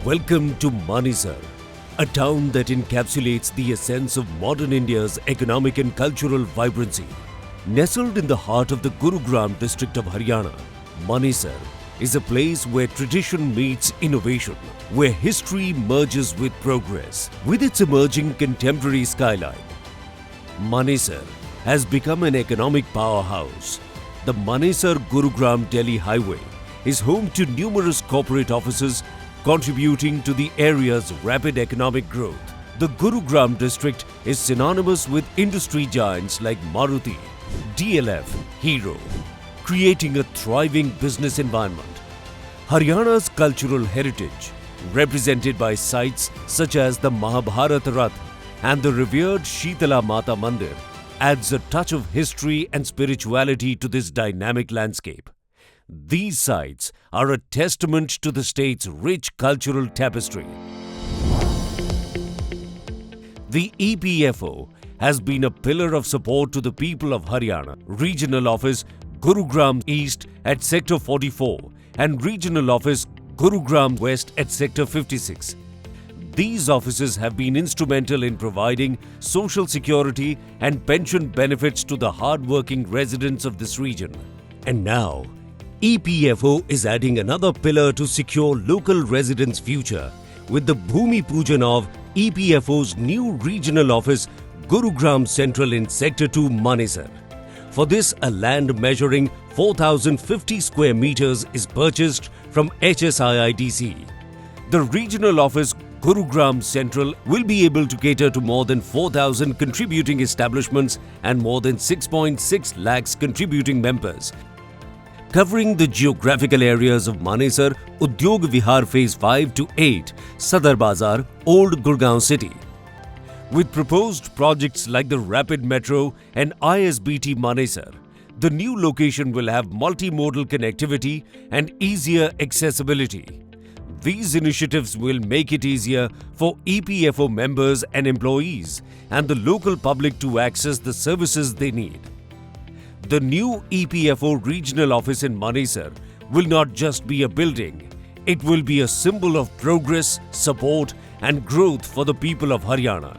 Welcome to Manesar, a town that encapsulates the essence of modern India's economic and cultural vibrancy. Nestled in the heart of the Gurugram district of Haryana, Manesar is a place where tradition meets innovation, where history merges with progress. With its emerging contemporary skyline, Manesar has become an economic powerhouse. The Manesar-Gurugram Delhi Highway is home to numerous corporate offices contributing to the area's rapid economic growth. The Gurugram district is synonymous with industry giants like Maruti, DLF, Hero, creating a thriving business environment. Haryana's cultural heritage, represented by sites such as the Mahabharata Rath and the revered Sheetala Mata Mandir, adds a touch of history and spirituality to this dynamic landscape. These sites are a testament to the state's rich cultural tapestry. The EPFO has been a pillar of support to the people of Haryana. Regional Office Gurugram East at Sector 44 and Regional Office Gurugram West at Sector 56. These offices have been instrumental in providing social security and pension benefits to the hard-working residents of this region. And now, EPFO is adding another pillar to secure local residents' future with the Bhumi Pujan of EPFO's new regional office, Gurugram Central in Sector 2, Manesar. For this, a land measuring 4,050 square meters is purchased from HSIIDC. The regional office, Gurugram Central, will be able to cater to more than 4,000 contributing establishments and more than 6.6 lakhs contributing members, covering the geographical areas of Manesar, Udyog Vihar Phase 5 to 8, Sadar Bazar, Old Gurgaon City. With proposed projects like the Rapid Metro and ISBT Manesar, the new location will have multimodal connectivity and easier accessibility. These initiatives will make it easier for EPFO members and employees and the local public to access the services they need. The new EPFO regional office in Manesar will not just be a building, it will be a symbol of progress, support and growth for the people of Haryana.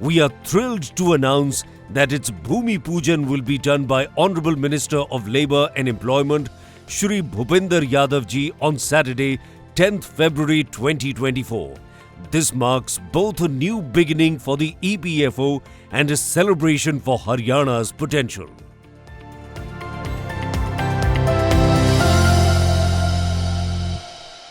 We are thrilled to announce that its Bhumi Pujan will be done by Honorable Minister of Labour and Employment, Shri Bhupinder Yadav ji, on Saturday, 10th February 2024. This marks both a new beginning for the EPFO and a celebration for Haryana's potential.